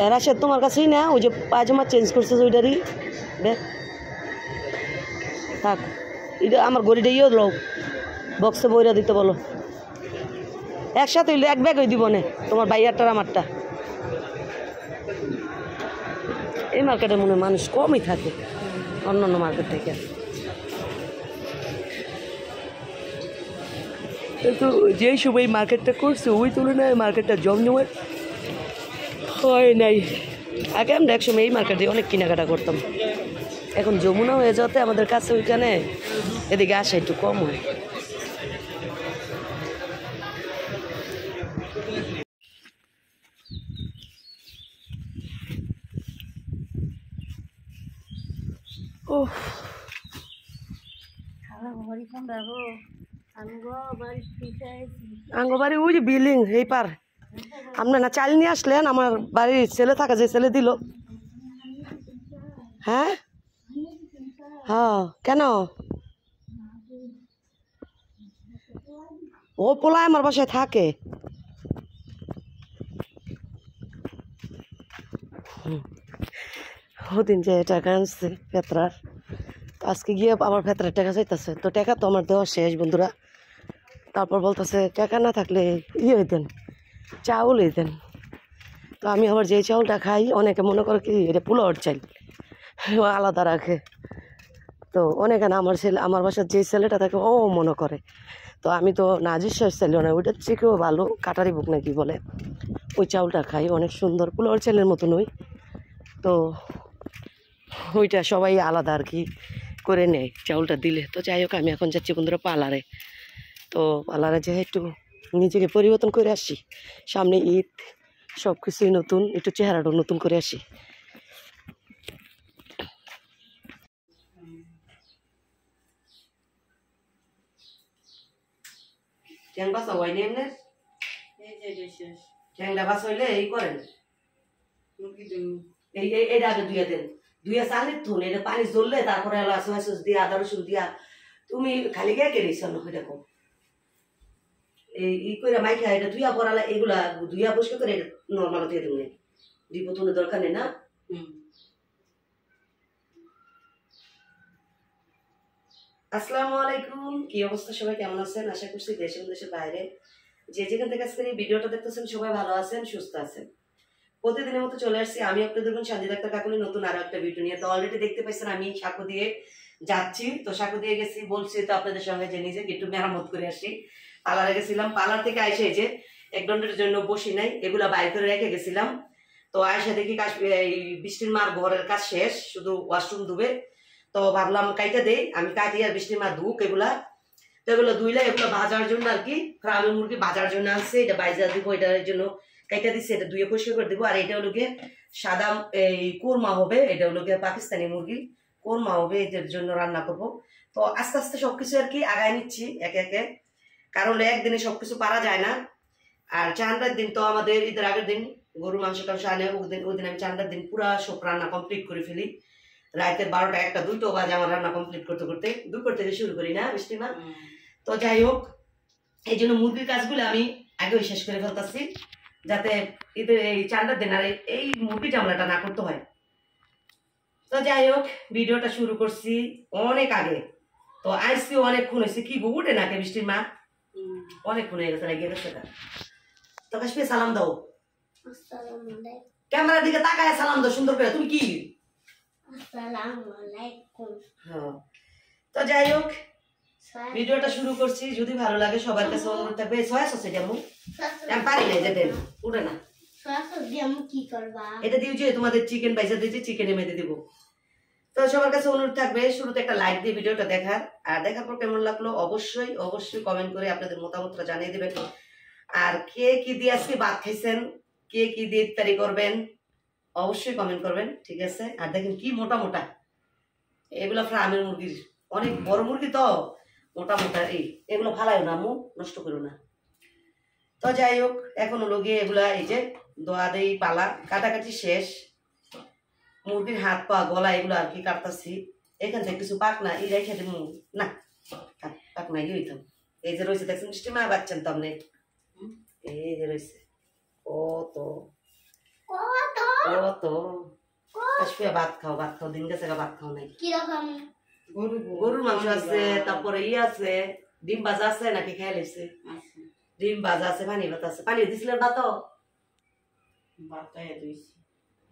এরা সে তোমার কাছেই না, ওই যে পায়জামা চেঞ্জ করছে ওইটারই দেখ থাক। এটা আমার গড়িটা ইয়ে লো বক্সে বইরা দিতে বলো, একসাথে হইলে এক ব্যাগ হয়ে দিব না, তোমার বাইয়ারটার আমারটা। এই মার্কেটে মনে হয় মানুষ কমই থাকে অন্য অন্য মার্কেট থেকে। কিন্তু যেই সময় মার্কেটটা করছে ওই তুলনায় মার্কেটটা জমজমের হয় নাই। আগে আমরা একসময় এই মার্কেটে অনেক কেনাকাটা করতাম, এখন যমুনা হয়ে যাতে আমাদের কাছে ওইখানে এদিকে আসা একটু কম হয়। ও আঙ্গবাড়ি ওই যে বিল্ডিং এই পার। আপনার না চাল নিয়ে আসলেন, আমার বাড়ির ছেলে থাকে যে ছেলে দিল। হ্যাঁ হ্যাঁ কেন? ও পোলায় আমার বাসায় থাকে। ওদিন যে টাকা আনছে ফেতরার, আজকে গিয়ে আবার ফেতরার টাকা চাইতেছে, তো টাকা তো আমার দেওয়া শেষ বন্ধুরা। তারপর বলতেছে টাকা না থাকলে ইয়ে হইতেন, চাউল হইতেন। তো আমি আবার যে চাউলটা খাই অনেকে মনে করে কি এটা পোলাওর চাল, আলাদা রাখে। তো অনেকে না আমার ছেলে, আমার বাসার যে ছেলেটা থাকে ও মনে করে। তো আমি তো নাজির চাইলেও না, ওইটার থেকেও ভালো কাটারি বুক নাকি বলে, ওই চাউলটা খাই, অনেক সুন্দর পোলাওর চালের মতন ওই। তো ওইটা সবাই আলাদা আর কি করে নেয় চাউলটা দিলে। তো যাই হোক আমি এখন যাচ্ছি বন্ধুরা পার্লারে। তো পার্লারে যে একটু নিজেকে পরিবর্তন করে আসি, সামনে ঈদ, সব কিছুই নতুন, একটু চেহারাটা নতুন করে আসি। এই করেন এইটা আগে ধুয়ে দেন, ধুয়ে চালের থুন, এটা পানি জ্বললে তারপরে দিয়া আদা রসুন দিয়া তুমি খালি গিয়ে কেড়েছ এরকম এই করে মাইখা এটা ধুইয়া পড়ালে এগুলা ধুইয়া পরিষ্কার করে এটা নর্মাল দিয়ে দেবো, দিব তুলে দরকার নেই না। আসসালামু আলাইকুম, কি অবস্থা সবাই, কেমন আছেন? আশা করছি দেশে এবং দেশের বাইরে যে যেখান থেকে আজকের এই ভিডিওটা দেখতেছেন সবাই ভালো আছেন, সুস্থ আছেন। প্রতিদিনের মতো চলে আসছি আমি আপনাদের সঞ্জিত আক্তার কাকুলি নতুন আরো একটা ভিডিও নিয়ে। তো অলরেডি দেখতে পাচ্ছেন আমি সাঁকো দিয়ে যাচ্ছি, তো সাঁকো দিয়ে গেছি বলছি তো আপনাদের সঙ্গে যে নিজে একটু মেরামত করে আসি। পার্লারে গেছিলাম, পার্লার থেকে আইসে যে এক ঘন্টার জন্য বসি নাই, এগুলা বাইর করে রেখে গেছিলাম। তো আইসা দেখি এই বৃষ্টির মার ঘরের কাজ শেষ, শুধু ওয়াশরুম ধুবে। তো ভাবলাম কাইটা দেই, আমি কাটি আর বৃষ্টির মার ধুক এগুলা। তো এগুলো ধুইলে এগুলো ভাজার জন্য আর কি, ফার্মের মুরগি ভাজার জন্য আছে, এটা বাইজা দিব, এটার জন্য কাইটা দিচ্ছে, এটা ধুয়ে পরিষ্কার করে দিব। আর এটা হলো গিয়ে সাদা এই কোরমা হবে, এটা হলো গিয়ে পাকিস্তানি মুরগি কোরমা হবে, এটার জন্য রান্না করব। তো আস্তে আস্তে সবকিছু আর কি আগায় নিচ্ছি একে একে, কারণ একদিনে সবকিছু পারা যায় না। আর চাঁদার দিন তো আমাদের ঈদের আগের দিন গরু মাংস টাংস আনে, ওই দিন আমি চাঁদার দিন পুরা সব রান্না কমপ্লিট করে ফেলি। রাতের 12টা 1টা 2টো বাজে আমার রান্না কমপ্লিট করতে করতে, দুপুর থেকে শুরু করি না বৃষ্টি মা। তো যাই হোক এই জন্য মুরগির কাজগুলো আমি আগেও শেষ করে ফেলতেছি, যাতে ঈদের এই চাঁদার দিন আর এই মুরগি জামলাটা না করতে হয়। তো যাই হোক ভিডিওটা শুরু করছি অনেক আগে, তো আইসি অনেকক্ষণ হয়েছে, কি গো উঠে নাকি বৃষ্টির মা, অনেকক্ষণ হয়ে গেছে লাগিয়ে গেছে। তো কাশ্মীর সালাম দাও, ক্যামেরার দিকে তাকায় সালাম দাও সুন্দর করে, তুমি কি। তো যাই হোক ভিডিওটা শুরু করছি, যদি ভালো লাগে সবার কাছে অনুরোধ থাকবে সয়া সস যেমন পারি না যেতে উঠে না, এটা দিয়ে যে তোমাদের চিকেন বাইসা দিয়েছি, চিকেনে মেখে দিব। তো সবার কাছে অনুরোধ থাকবে শুরুতে একটা লাইক দিয়ে ভিডিওটা দেখার, আর দেখার পর কেমন লাগলো অবশ্যই অবশ্যই কমেন্ট করে আপনাদের মতামতটা জানিয়ে দেবেন। আর কে কি দিয়ে আজকে ভাত খাইছেন, কে কি দিয়ে ইফতারি করবেন অবশ্যই কমেন্ট করবেন, ঠিক আছে। আর দেখেন কি মোটা মোটা এগুলো ফার্মের মুরগির, অনেক বড় মুরগি তো মোটা মোটা, এগুলো ফালাইও না মু, নষ্ট করো না। তো যাই হোক এখন হলো গিয়ে এগুলা এই যে দোয়া দেই পালা কাটাকাটি শেষ, মুরগির হাত পা গলা এগুলো আর কি কাটতেছি। এখান থেকে কিছু পাক না এই রেখে দেবো না, পাক না গিয়ে হইতাম। এই যে রয়েছে দেখছেন মিষ্টি মা বাচ্চান তো আপনি, এই যে রয়েছে কত কত কত আসবে ভাত খাও দিন গেছে ভাত খাও নাই কিরকম গরুর মাংস আছে তারপরে আছে ডিম ভাজা আছে নাকি খাই লেছে ডিম ভাজা আছে পানি ভাত আছে পানি দিছিলেন ভাতও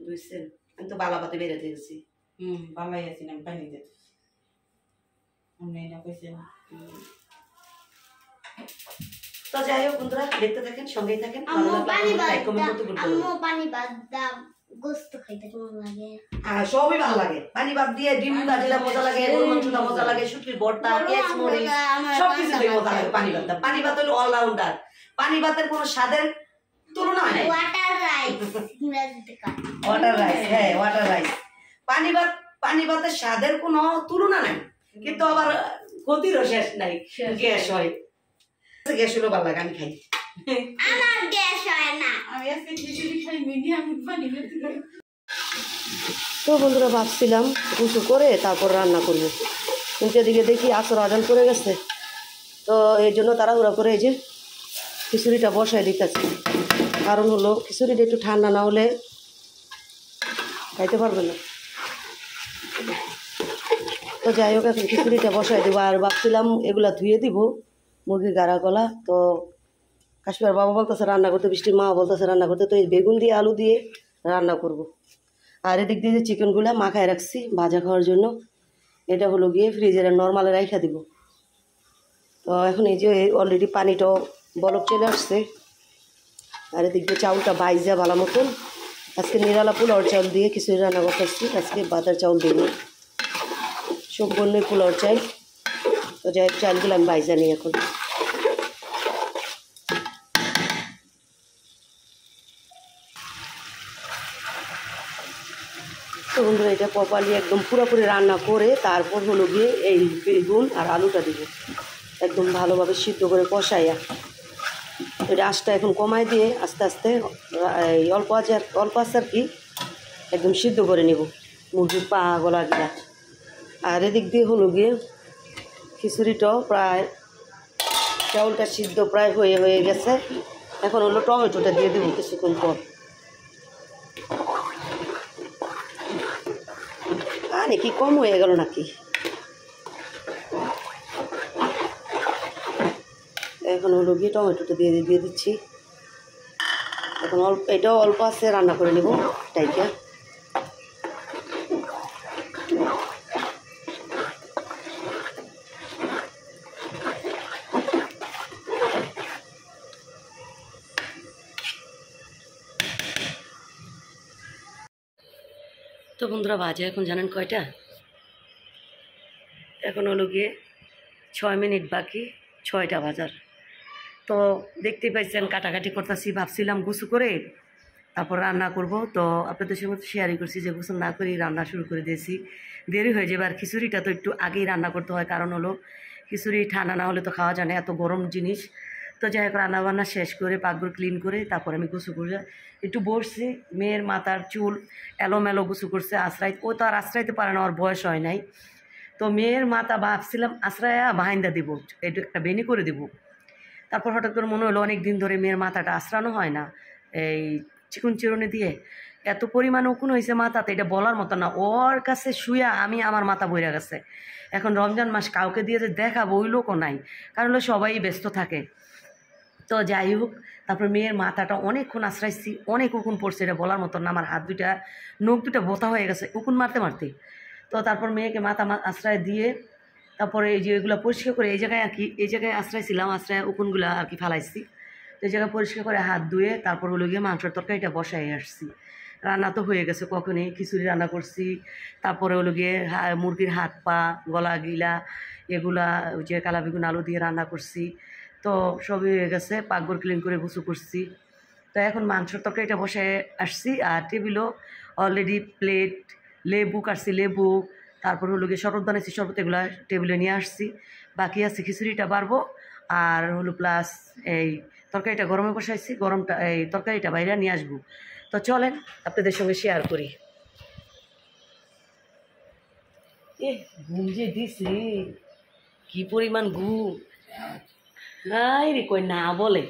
দুইছেন আমি তো বালা ভাতে বেড়ে দিয়েছি বালাই আছি না পানি দিতে তো যাই হোক বন্ধুরা দেখতে থাকেন সঙ্গেই থাকেন সবই ভালো লাগে পানি ভাত দিয়ে ডিম ভাজিলা মজা লাগে গরুর মাংসটা মজা লাগে শুটকির ভর্তা পেঁয়াজ মরিচ সবকিছু দিয়ে মজা লাগে পানি ভাত পানি ভাত হলো অলরাউন্ডার পানি ভাতের কোনো স্বাদের তুলনা হয় না ওয়াটার রাইস হ্যাঁ ওয়াটার রাইস পানি ভাতের স্বাদের কোনো তুলনা নাই কিন্তু আবার ক্ষতিরও শেষ নাই গ্যাস হয় গ্যাস হলো ভালো লাগে আমি খাই আমার গ্যাস হয় না আমি আজকে খিচুড়ি খাই মিডিয়াম পানি বেশি খাই তো বন্ধুরা ভাবছিলাম উঁচু করে তারপর রান্না করবো কিন্তু এদিকে দেখি আসর আজান করে গেছে তো এই জন্য তাড়াহুড়া করে এই যে খিচুড়িটা বসায় দিতেছি কারণ হলো খিচুড়িটা একটু ঠান্ডা না হলে খাইতে পারবে না তো যাই হোক এখন খিচুড়িটা বসায় দেবো আর ভাবছিলাম এগুলা ধুয়ে দিব মুরগির গাড়া গলা তো কাশ্মীর বাবা বলতেছে রান্না করতে বৃষ্টির মা বলতেছে রান্না করতে তো এই বেগুন দিয়ে আলু দিয়ে রান্না করব। আর এদিক দিয়ে যে চিকেনগুলো মাখায় রাখছি ভাজা খাওয়ার জন্য এটা হলো গিয়ে ফ্রিজের নর্মালে রাইখা দিব। তো এখন এই যে অলরেডি পানিটাও বলক চলে আসছে আর এদিক দিয়ে চাউলটা বাইজা ভালো মতন আজকে নিরালা পোলাওর চাউল দিয়ে খিচুড়ি রান্না করতেছি আজকে বাজার চাউল দিব সম্পূর্ণ পোলাওর চাল। তো যাই চালগুলো আমি বাইজা নিই এখন তো বন্ধুরা এটা প্রপারলি একদম পুরোপুরি রান্না করে তারপর হলো গিয়ে এই বেগুন আর আলুটা দিব একদম ভালোভাবে সিদ্ধ করে কষাইয়া এটা আঁচটা এখন কমাই দিয়ে আস্তে আস্তে এই অল্প আছে আর কি একদম সিদ্ধ করে নেব মুরগির পা গলা গিলা। আর এদিক দিয়ে হলো গিয়ে খিচুড়িটাও প্রায় চাউলটা সিদ্ধ প্রায় হয়ে গেছে এখন হলো টমেটোটা দিয়ে দেবো কিছুক্ষণ পর। আরে কি কম হয়ে গেল নাকি এখন হলো গিয়ে টমেটোটা দিয়ে দিচ্ছি এখন এটাও অল্প আছে রান্না করে নেব টাইকা। তো বন্ধুরা বাজে এখন জানেন কয়টা এখন হলো গিয়ে 6 মিনিট বাকি 6টা বাজার। তো দেখতেই পাইছেন কাটাকাটি করতেছি ভাবছিলাম গুছু করে তারপর রান্না করব তো আপনাদের সঙ্গে শেয়ারই করছি যে গোসল না করেই রান্না শুরু করে দিয়েছি দেরি হয়ে যাবে। আর খিচুড়িটা তো একটু আগেই রান্না করতে হয় কারণ হলো খিচুড়ি ঠান্ডা না হলে তো খাওয়া যায় না এত গরম জিনিস। তো যাই হোক রান্নাবান্না শেষ করে পাকঘর ক্লিন করে তারপর আমি গোসল করে একটু বসছি মেয়ের মাথার চুল এলোমেলো গোসল করছে আশ্রাই ও তো আর আশ্রাইতে পারে না ওর বয়স হয় নাই। তো মেয়ের মাথা ভাবছিলাম আশ্রায়া বাহাইন্দা দিব একটু একটা বেনি করে দিব তারপর হঠাৎ করে মনে হলো অনেক দিন ধরে মেয়ের মাথাটা আশ্রানো হয় না এই চিকুন চিরুনি দিয়ে এত পরিমাণে উকুন হয়েছে মাথাতে এটা বলার মতো না। ওর কাছে শুয়া আমি আমার মাথা বইরা গেছে এখন রমজান মাস কাউকে দিয়ে যে দেখাবো ওই লোকও নাই কারণ হলো সবাই ব্যস্ত থাকে। তো যাই হোক তারপর মেয়ের মাথাটা অনেকক্ষণ আশ্রাইছি অনেক উকুন পড়ছে এটা বলার মতো না আমার হাত দুইটা নখ দুটা বোতা হয়ে গেছে উকুন মারতে মারতে। তো তারপর মেয়েকে মাথা আশ্রয় দিয়ে তারপরে এই যে এগুলো পরিষ্কার করে এই জায়গায় আর কি এই জায়গায় আশ্রয় ছিলাম আশ্রয় উকুনগুলো আর কি ফালাইছি এই জায়গায় পরিষ্কার করে হাত ধুয়ে তারপর হলো গিয়ে মাংসের তরকারিটা বসাই আসছি। রান্না তো হয়ে গেছে কখনই খিচুড়ি রান্না করছি তারপরে হলো গিয়ে মুরগির হাত পা গলা গিলা এগুলা ওই যে কালা বেগুন আলু দিয়ে রান্না করছি তো সবই হয়ে গেছে পাকঘর ক্লিন করে গুছু করছি। তো এখন মাংসের তরকারিটা বসে আসছি আর টেবিলও অলরেডি প্লেট লেবু কাটছি লেবু তারপর হলো গিয়ে শরবত বানাইছি শরবত এগুলো টেবিলে নিয়ে আসছি বাকি আছে খিচুড়িটা বাড়বো আর হলো প্লাস এই তরকারিটা গরমে বসাইছি গরমটা এই তরকারিটা বাইরে নিয়ে আসবো। তো চলেন আপনাদের সঙ্গে শেয়ার করি। এ ঘুম যে দিছি কি পরিমাণ ঘুম হাই রে কই না বলে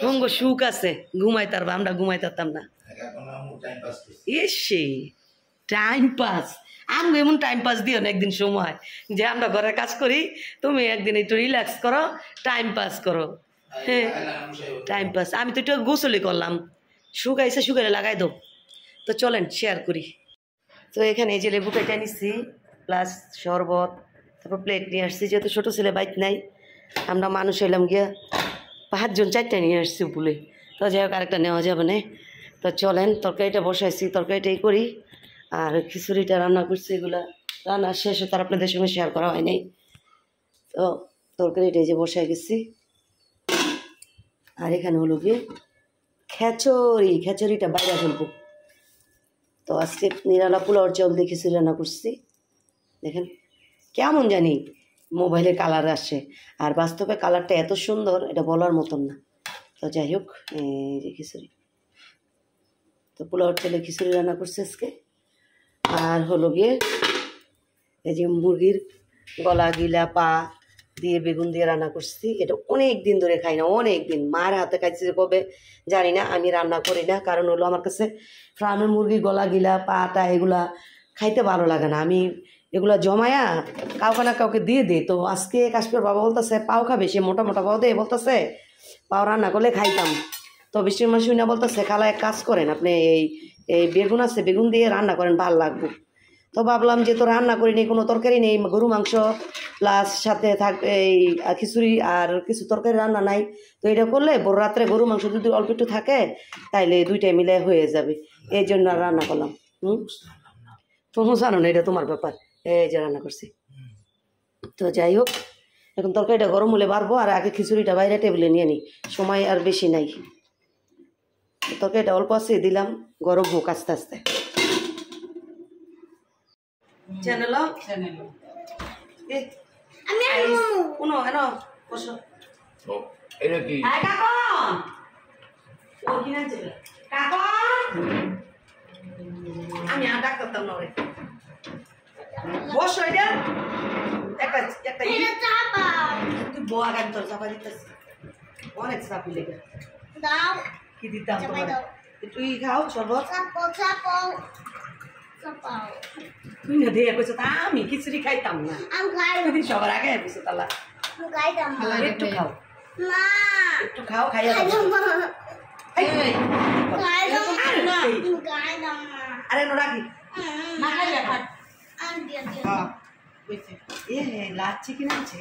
তোমার সুখ আছে ঘুমাইতার আমরা ঘুমাইতাম না এসে টাইম পাস আমি এমন টাইম পাস দিও না একদিন সময় যে আমরা ঘরের কাজ করি তুমি একদিন একটু রিল্যাক্স করো টাইম পাস করো হ্যাঁ টাইম পাস আমি তো একটু গোসলি করলাম শুকাইছে শুকাইলে লাগাই দাও তো চলেন শেয়ার করি তো এখানে এই যে লেবু কেটে নিচ্ছি প্লাস শরবত তারপর প্লেট নিয়ে আসছি যেহেতু ছোটো ছেলে বাইক নাই আমরা মানুষ এলাম গিয়া 5 জন 4টা নিয়ে আসছি বলে তো যাই হোক আরেকটা নেওয়া যাবে না তো চলেন তরকারিটা বসাইছি তরকারিটাই করি আর খিচুড়িটা রান্না করছি এগুলা রান্না শেষে তার আপনাদের সঙ্গে শেয়ার করা হয় নাই তো তরকারিটাই যে বসাই গেছি আর এখানে হলো গিয়ে খিচুড়িটা বাইরে ফেলবো তো আজকে নিরালা পোলাওর চাউল দিয়ে খিচুড়ি রান্না করছি দেখেন কেমন জানি মোবাইলে কালার আসে আর বাস্তবে কালারটা এত সুন্দর এটা বলার মতন না তো যাই হোক এই যে খিচুড়ি তো পোলাওর চালে খিচুড়ি রান্না করছে আজকে আর হলো গিয়ে এই যে মুরগির গলা গিলা পা দিয়ে বেগুন দিয়ে রান্না করছি এটা অনেক দিন ধরে খাই না অনেক দিন মার হাতে খাইছি কবে জানি না আমি রান্না করি না কারণ হলো আমার কাছে ফার্মের মুরগি গলা গিলা পাটা এগুলা খাইতে ভালো লাগে না আমি এগুলা জমায়া কাউকে না কাউকে দিয়ে দিই তো আজকে কাশ্মীর বাবা বলতেছে পাও খাবে সে মোটা মোটা পাও দিয়ে বলতেছে পাও রান্না করলে খাইতাম তো বৃষ্টির মাসে না বলতেছে খালা এক কাজ করেন আপনি এই বেগুন আছে বেগুন দিয়ে রান্না করেন ভালো লাগবে তো ভাবলাম যে তো রান্না করি নেই কোনো তরকারি নেই গরু মাংস প্লাস সাথে থাকবে এই খিচুড়ি আর কিছু তরকারি রান্না নাই তো এটা করলে বড় রাত্রে গরু মাংস যদি অল্প একটু থাকে তাইলে দুইটাই মিলে হয়ে যাবে এই জন্য আর রান্না করলাম তুমি জানো না এটা তোমার ব্যাপার এই যে রান্না করছি তো যাই হোক এখন তরকারিটা গরম হলে বাড়বো আর আগে খিচুড়িটা বাইরে টেবিলে নিয়ে নিই সময় আর বেশি নাই তরকারিটা অল্প আছে দিলাম গরম হোক আস্তে আস্তে চ্যানেল কোনো এনো বসো এটা কি আমি আর ডাক করতাম না বসো এটা একটা তুই বোয়া গান তোর চাপা দিতেছি অনেক চাপি লেগে কি দিতাম তোমার তুই খাও শরবত তুই না দিয়ে কইছো তা আমি খিচুড়ি খাইতাম না দিন সবার আগে কইছো তালা একটু খাও একটু খাও খাইয়া আরে নো রাখি এ লাচ্ছি কিনা আছে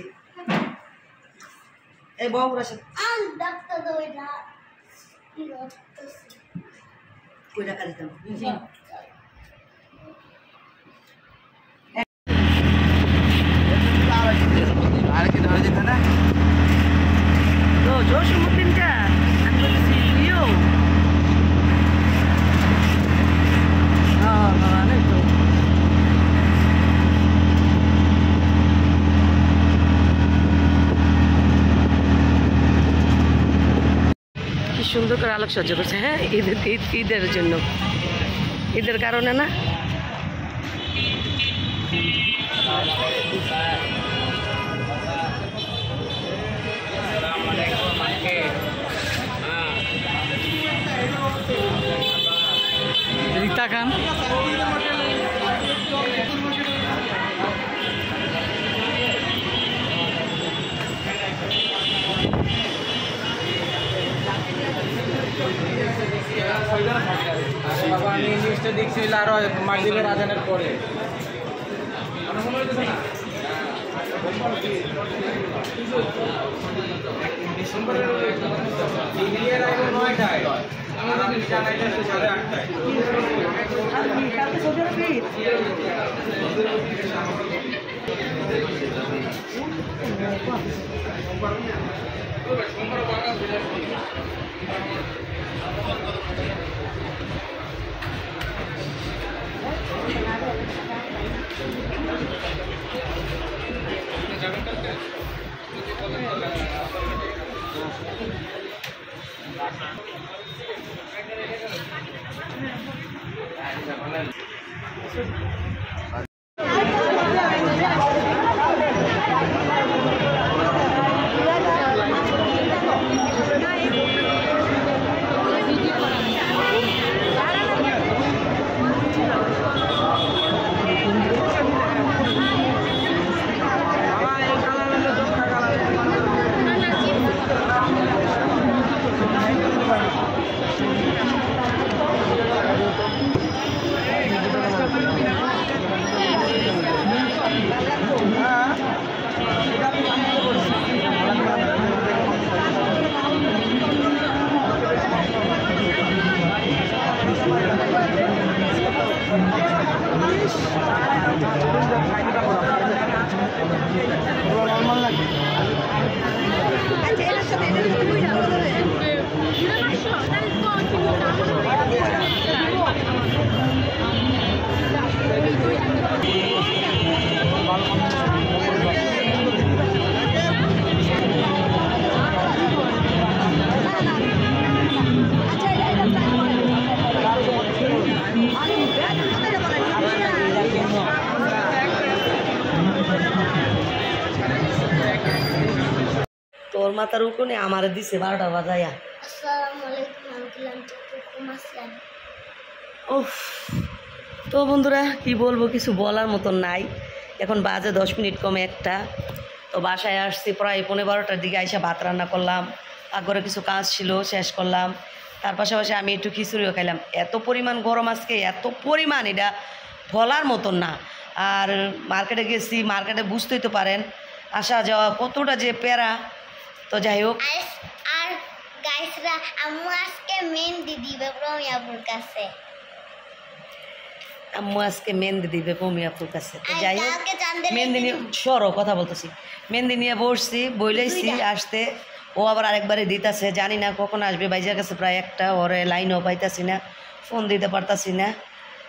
এই বাবুরা সাথে কই টাকা দিতাম তো জসীমউদ্দিনটা আমি বলছি তুইও তো কি সুন্দর করে আলোকসজ্জা করছে হ্যাঁ ঈদের জন্য ঈদের কারণে না রিতা খান বাবা আমি নিউজটা দেখছি আরো মাগরিবের আজানের পরে ডিসেম্বরের 9টায় আমার আমি জানাইতে 8:30টায় তোর মাথার উকুনে আমার দিছে 12টা বাজায়া। আসসালামু আলাইকুম আঙ্কেল আন্টি কেমন আছেন? উফ, তো বন্ধুরা কি বলবো, কিছু বলার মতন নাই। এখন বাজে 10 মিনিট কমে 1টা। তো বাসায় আসছি প্রায় 12:15টার দিকে, আইসা ভাত রান্না করলাম, ঘরে কিছু কাজ ছিল শেষ করলাম। তার পাশাপাশি আমি একটু খিচুড়িও খাইলাম। এত পরিমাণ গরম আজকে, এত পরিমাণ, এটা বলার মতন না। আর মার্কেটে গেছি, মার্কেটে বুঝতেই তো পারেন আসা যাওয়া কতটা যে প্যারা। তো যাই হোক, আর গাইসরা আম্মু আজকে মেহেন্দি দিবে প্রমিয়াপুর কাছে। আম্মু আজকে মেহেন্দি দিবে কমিয়াপুর কাছে। তো যাই হোক, কালকে চাঁদের মেহেন্দি নিয়ে সরো কথা বলতেছি, মেহেন্দি নিয়ে বসছি, বইলেছি আসতে। ও আবার আরেকবারে দিতেছে, জানি না কখন আসবে। বাইজার কাছে প্রায় 1টা, ওরে লাইনও পাইতাছি না, ফোন দিতে পারতাছি না।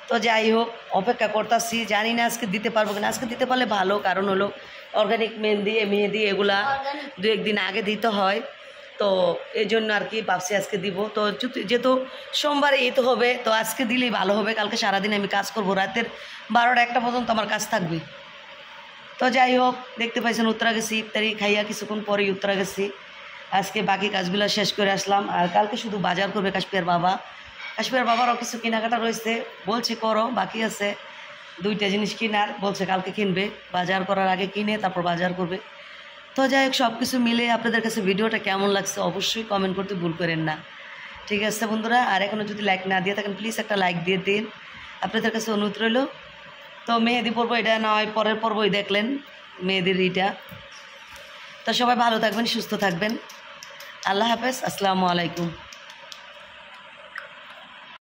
তো যাই হোক, অপেক্ষা করতেছি, জানি না আজকে দিতে পারবো কিনা। আজকে দিতে পারলে ভালো, কারণ হলো অর্গানিক মেহেন্দি এগুলা 2-1 দিন আগে দিতে হয়। তো এই জন্য আর কি ভাবছি আজকে দিব। তো যেহেতু সোমবারে ঈদ হবে, তো আজকে দিলেই ভালো হবে। কালকে সারাদিন আমি কাজ করব, রাতের 12টা-1টা পর্যন্ত আমার কাজ থাকবে। তো যাই হোক, দেখতে পাইছেন উত্তরা গেছি, ইফতারি খাইয়া কিছুক্ষণ পরেই উত্তরা গেছি। আজকে বাকি কাজগুলো শেষ করে আসলাম। আর কালকে শুধু বাজার করবে কাশ্মীর বাবারও কিছু কেনাকাটা রয়েছে, বলছে করো, বাকি আছে 2টা জিনিস কেনার, বলছে কালকে কিনবে। বাজার করার আগে কিনে তারপর বাজার করবে। তো যাই হোক, সব কিছু মিলে আপনাদের কাছে ভিডিওটা কেমন লাগছে অবশ্যই কমেন্ট করতে ভুল করেন না। ঠিক আছে বন্ধুরা, আর এখনও যদি লাইক না দিয়ে থাকেন প্লিজ একটা লাইক দিয়ে দিন, আপনাদের কাছে অনুরোধ রইল। তো মেহেদি পর্ব এটা নয়, পরের পর্বই দেখলেন মেহেদির ইটা। তো সবাই ভালো থাকবেন, সুস্থ থাকবেন। আল্লাহ হাফেজ, আসসালামু আলাইকুম।